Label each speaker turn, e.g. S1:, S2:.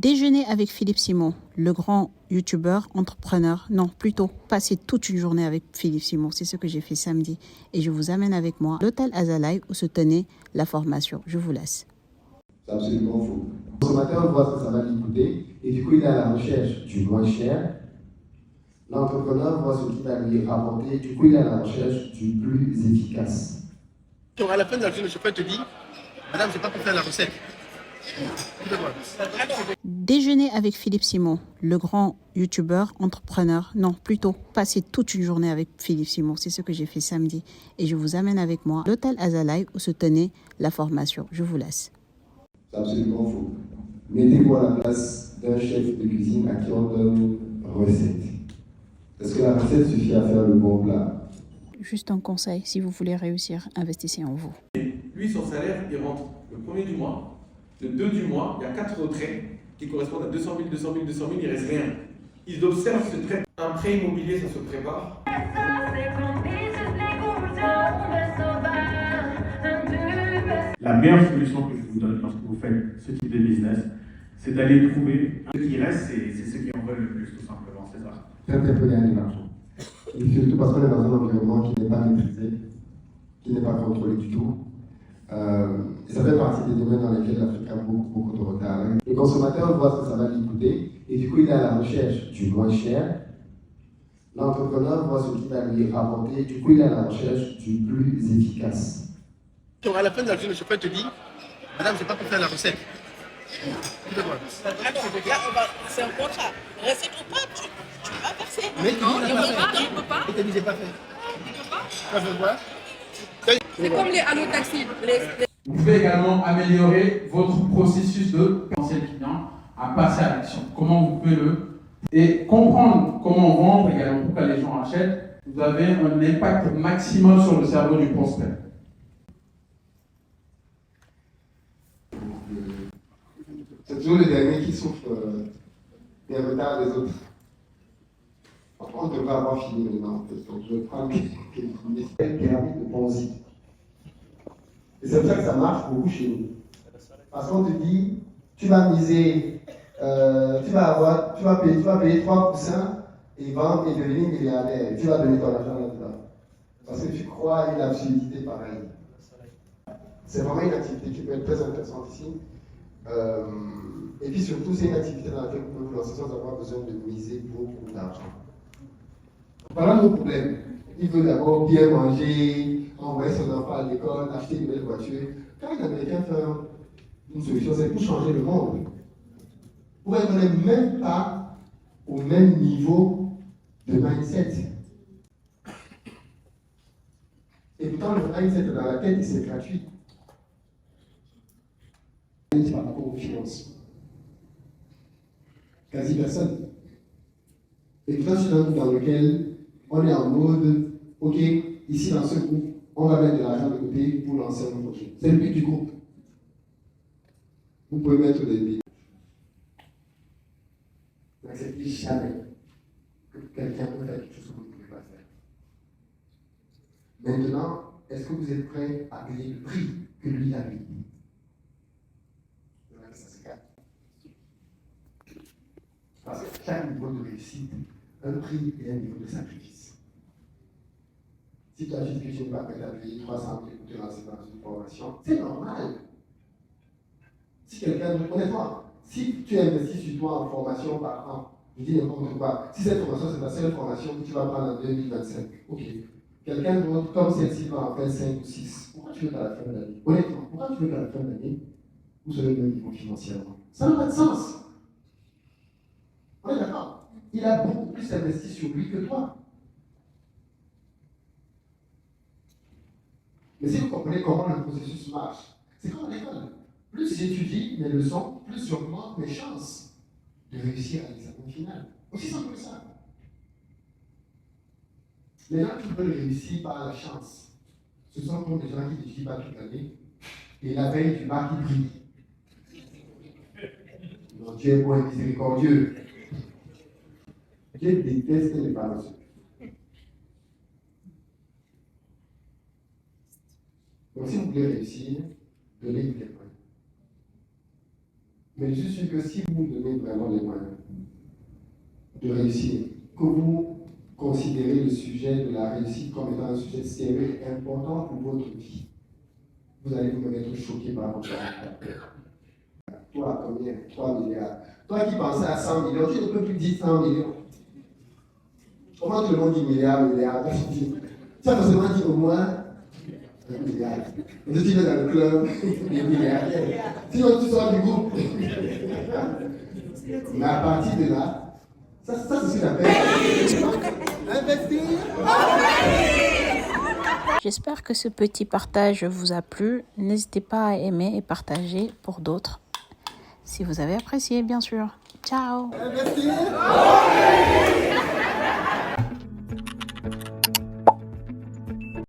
S1: Déjeuner avec Philippe Simon, le grand youtubeur, entrepreneur. Non, plutôt passer toute une journée avec Philippe Simon. C'est ce que j'ai fait samedi. Et je vous amène avec moi à l'hôtel Azalai où se tenait la formation. Je vous laisse.
S2: C'est absolument faux. Le consommateur voit ce que ça va lui coûter et du coup il est à la recherche du moins cher. L'entrepreneur voit ce qui va lui rapporter, du coup il est à la recherche du plus efficace.
S3: À la fin de la journée, le chauffeur te dit, madame, c'est pas pour faire la recette.
S1: Déjeuner avec Philippe Simon, le grand youtubeur, entrepreneur. Non, plutôt passer toute une journée avec Philippe Simon. C'est ce que j'ai fait samedi. Et je vous amène avec moi à l'hôtel Azalai où se tenait la formation. Je vous laisse.
S2: C'est absolument faux. Mettez-vous à la place d'un chef de cuisine à qui on donne recette. Est-ce que la recette suffit à faire le bon plat?
S1: Juste un conseil, si vous voulez réussir, investissez en vous.
S4: Lui, son salaire, il rentre le premier du mois, le 2 du mois, il y a 4 retraits qui correspondent à 200 000, 200 000, 200 000, il ne reste rien. Ils observent ce trait. Un prêt immobilier, ça se prépare.
S5: La meilleure solution que je vous donne lorsque vous faites ce type de business, c'est d'aller trouver ce qui reste, c'est ceux qui en veulent le plus, tout simplement, c'est ça.
S2: Très peu gagner de l'argent. Et surtout parce qu'on est dans un environnement qui n'est pas maîtrisé, qui n'est pas contrôlé du tout. Et ça fait partie des domaines dans lesquels l'Afrique a beaucoup de retard. Le consommateur voit ce que ça va lui coûter et du coup il est à la recherche du moins cher. L'entrepreneur voit ce qui va lui rapporter, du coup il est à la recherche du plus efficace.
S3: À la fin de la journée, le chauffeur te dit, madame, c'est pas pour faire la recette.
S6: C'est un contrat. Recette ou pas, tu vas verser.
S3: Mais
S6: Non, il ne peut pas.
S3: il te dit, j'ai pas fait.
S6: Il ne peut pas.
S3: Ça fait quoi?
S6: C'est comme les allo-taxis.
S7: Vous pouvez également améliorer votre processus de potentiel client à passer à l'action. Comment vous pouvez et comprendre comment vendre également pour que les gens achètent. Vous avez un impact maximum sur le cerveau du prospect.
S2: C'est toujours le dernier qui souffre des retards des autres. On devrait avoir fini maintenant. Donc je vais prendre une pyramide de Ponzi. Et c'est pour ça que ça marche beaucoup chez nous. Parce qu'on te dit, tu vas miser, tu vas payer 3% et vendre et devenir milliardaire. Tu vas donner ton argent là-dedans. Parce que tu crois à une absurdité pareille. C'est vraiment une activité qui peut être très intéressante ici. Et puis surtout, c'est une activité dans laquelle vous pouvez vous lancer sans avoir besoin de miser beaucoup d'argent. Voilà nos problèmes. Il veut d'abord bien manger, envoyer son enfant à l'école, acheter une belle voiture. Quand les Américains font une solution, c'est pour changer le monde. Pour qu'on n'est même pas au même niveau de mindset. Et pourtant, le mindset dans la tête, c'est gratuit. Par rapport aux finances. Quasi personne. Et pourtant, c'est un groupe dans lequel on est en mode, ok, ici dans ce groupe, on va mettre de l'argent de côté pour lancer un projet. C'est le but du groupe. Vous pouvez mettre des billes. N'acceptez jamais que quelqu'un peut faire quelque chose que vous ne pouvez pas faire. Maintenant, est-ce que vous êtes prêt à payer le prix que lui a payé? Parce que chaque niveau de réussite, un prix et un niveau de sacrifice. Si tu as juste que tu n'es pas prêt à payer 300 000 pour te lancer dans une formation, c'est normal. Si quelqu'un, honnêtement, si tu investis sur toi en formation par an, je dis n'importe quoi, si cette formation c'est ta seule formation que tu vas prendre en 2025, ok. Quelqu'un d'autre, comme celle-ci, va en faire 5 ou 6. Pourquoi tu veux qu'à la fin de l'année, honnêtement, pourquoi tu veux qu'à la fin de l'année, vous serez le même niveau financièrement? Ça n'a pas de sens. On est d'accord. Il a beaucoup plus investi sur lui que toi. Mais si vous comprenez comment le processus marche, c'est comme à l'école. Plus j'étudie mes leçons, plus j'augmente mes chances de réussir à l'examen final. Aussi simple que ça. Les gens qui veulent réussir par la chance, ce sont comme des gens qui n'étudient pas toute l'année et la veille du bac, ils brillent. Non, Dieu est bon et miséricordieux. Dieu déteste les paresseux. Donc si vous voulez réussir, donnez-vous les moyens. Mais je suis sûr que si vous vous donnez vraiment les moyens de réussir, que vous considérez le sujet de la réussite comme étant un sujet sérieux et important pour votre vie, vous allez vous être choqué par votre vie. Toi, combien? 3 milliards. Toi qui pensais à 100 millions, tu ne peux plus dire 100 millions. Comment tout le monde dit milliard? Tu as forcément dit au moins 1 milliard. Et tu vas dans le club des milliardaires. Sinon, tu sors du groupe. Mais à partir de là, ça c'est ce que j'appelle investir.
S1: J'espère que ce petit partage vous a plu. N'hésitez pas à aimer et partager pour d'autres. Si vous avez apprécié, bien sûr. Ciao.
S2: Investir.